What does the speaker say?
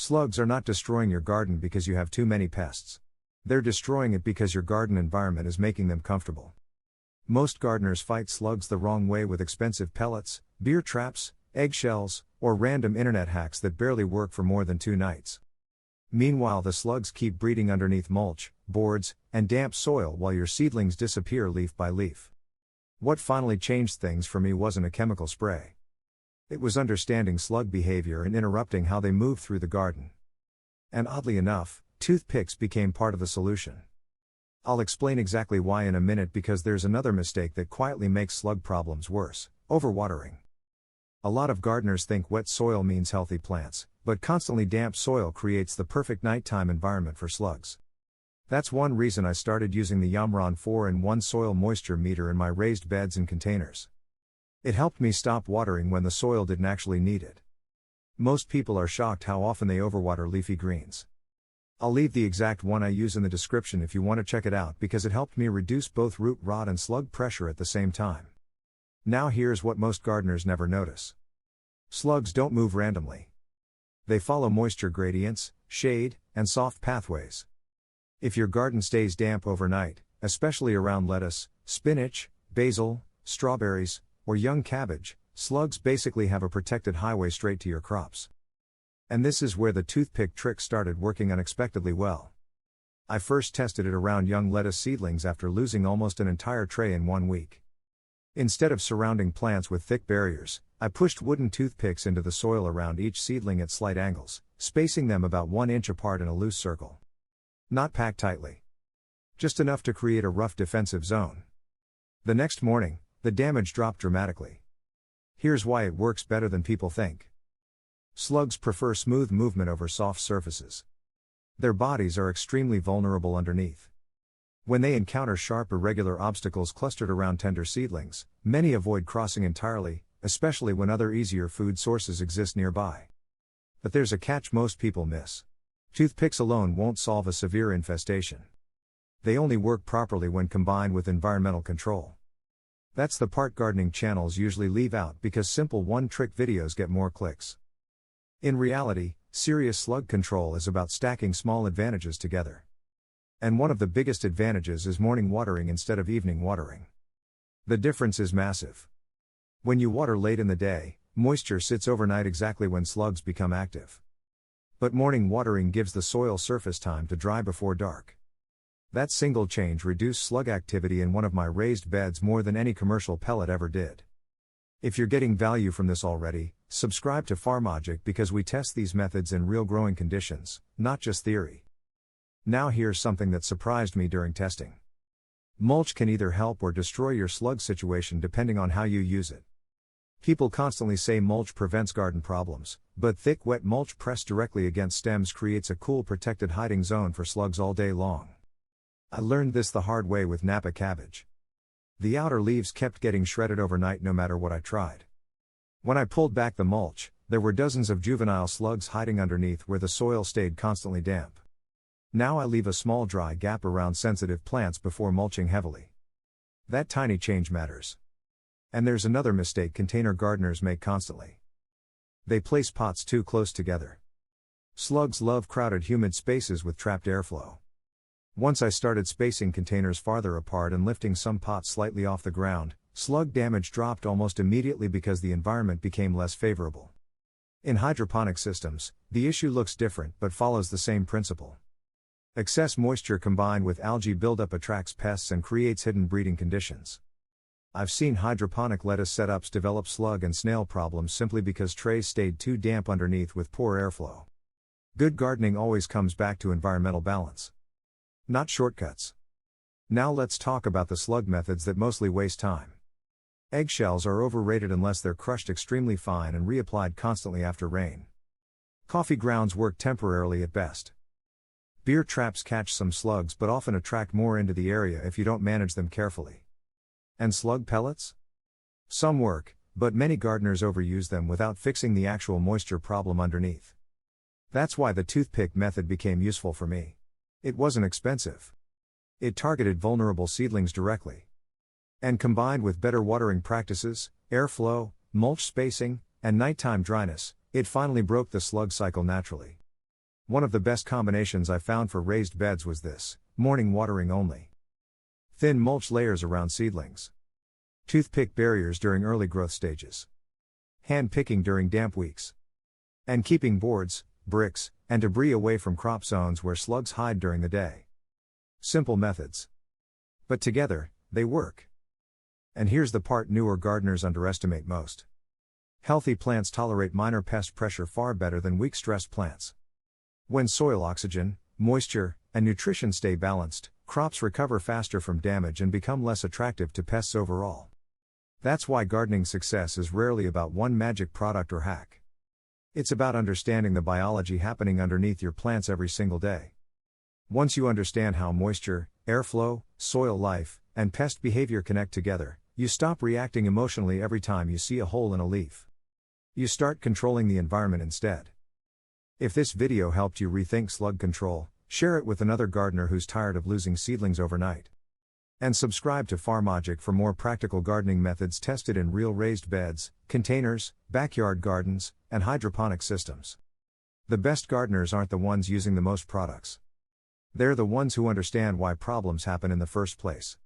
Slugs are not destroying your garden because you have too many pests. They're destroying it because your garden environment is making them comfortable. Most gardeners fight slugs the wrong way with expensive pellets, beer traps, eggshells, or random internet hacks that barely work for more than 2 nights. Meanwhile, the slugs keep breeding underneath mulch, boards, and damp soil while your seedlings disappear leaf by leaf. What finally changed things for me wasn't a chemical spray. It was understanding slug behavior and interrupting how they move through the garden. And oddly enough, toothpicks became part of the solution. I'll explain exactly why in a minute, because there's another mistake that quietly makes slug problems worse: overwatering. A lot of gardeners think wet soil means healthy plants, but constantly damp soil creates the perfect nighttime environment for slugs. That's one reason I started using the YAMRON 4-in-1 soil moisture meter in my raised beds and containers. It helped me stop watering when the soil didn't actually need it. Most people are shocked how often they overwater leafy greens. I'll leave the exact one I use in the description if you want to check it out, because it helped me reduce both root rot and slug pressure at the same time. Now here's what most gardeners never notice. Slugs don't move randomly. They follow moisture gradients, shade, and soft pathways. If your garden stays damp overnight, especially around lettuce, spinach, basil, strawberries, or young cabbage, slugs basically have a protected highway straight to your crops. And this is where the toothpick trick started working unexpectedly well. I first tested it around young lettuce seedlings after losing almost an entire tray in 1 week. Instead of surrounding plants with thick barriers, I pushed wooden toothpicks into the soil around each seedling at slight angles, spacing them about 1 inch apart in a loose circle. Not packed tightly. Just enough to create a rough defensive zone. The next morning, the damage dropped dramatically. Here's why it works better than people think. Slugs prefer smooth movement over soft surfaces. Their bodies are extremely vulnerable underneath. When they encounter sharp, irregular obstacles clustered around tender seedlings, many avoid crossing entirely, especially when other easier food sources exist nearby. But there's a catch most people miss. Toothpicks alone won't solve a severe infestation. They only work properly when combined with environmental control. That's the part gardening channels usually leave out because simple one-trick videos get more clicks. In reality, serious slug control is about stacking small advantages together. And one of the biggest advantages is morning watering instead of evening watering. The difference is massive. When you water late in the day, moisture sits overnight exactly when slugs become active. But morning watering gives the soil surface time to dry before dark. That single change reduced slug activity in one of my raised beds more than any commercial pellet ever did. If you're getting value from this already, subscribe to FarmLogic, because we test these methods in real growing conditions, not just theory. Now here's something that surprised me during testing. Mulch can either help or destroy your slug situation depending on how you use it. People constantly say mulch prevents garden problems, but thick wet mulch pressed directly against stems creates a cool protected hiding zone for slugs all day long. I learned this the hard way with Napa cabbage. The outer leaves kept getting shredded overnight no matter what I tried. When I pulled back the mulch, there were dozens of juvenile slugs hiding underneath where the soil stayed constantly damp. Now I leave a small dry gap around sensitive plants before mulching heavily. That tiny change matters. And there's another mistake container gardeners make constantly. They place pots too close together. Slugs love crowded, humid spaces with trapped airflow. Once I started spacing containers farther apart and lifting some pots slightly off the ground, slug damage dropped almost immediately because the environment became less favorable. In hydroponic systems, the issue looks different but follows the same principle. Excess moisture combined with algae buildup attracts pests and creates hidden breeding conditions. I've seen hydroponic lettuce setups develop slug and snail problems simply because trays stayed too damp underneath with poor airflow. Good gardening always comes back to environmental balance. Not shortcuts. Now let's talk about the slug methods that mostly waste time. Eggshells are overrated unless they're crushed extremely fine and reapplied constantly after rain. Coffee grounds work temporarily at best. Beer traps catch some slugs but often attract more into the area if you don't manage them carefully. And slug pellets? Some work, but many gardeners overuse them without fixing the actual moisture problem underneath. That's why the toothpick method became useful for me. It wasn't expensive. It targeted vulnerable seedlings directly. And combined with better watering practices, airflow, mulch spacing, and nighttime dryness, it finally broke the slug cycle naturally. One of the best combinations I found for raised beds was this: morning watering only. Thin mulch layers around seedlings. Toothpick barriers during early growth stages. Hand picking during damp weeks. And keeping boards, bricks, and debris away from crop zones where slugs hide during the day. Simple methods. But together, they work. And here's the part newer gardeners underestimate most. Healthy plants tolerate minor pest pressure far better than weak stressed plants. When soil oxygen, moisture, and nutrition stay balanced, crops recover faster from damage and become less attractive to pests overall. That's why gardening success is rarely about one magic product or hack. It's about understanding the biology happening underneath your plants every single day. Once you understand how moisture, airflow, soil life, and pest behavior connect together, you stop reacting emotionally every time you see a hole in a leaf. You start controlling the environment instead. If this video helped you rethink slug control, share it with another gardener who's tired of losing seedlings overnight. And subscribe to FarmLogic for more practical gardening methods tested in real raised beds, containers, backyard gardens, and hydroponic systems. The best gardeners aren't the ones using the most products. They're the ones who understand why problems happen in the first place.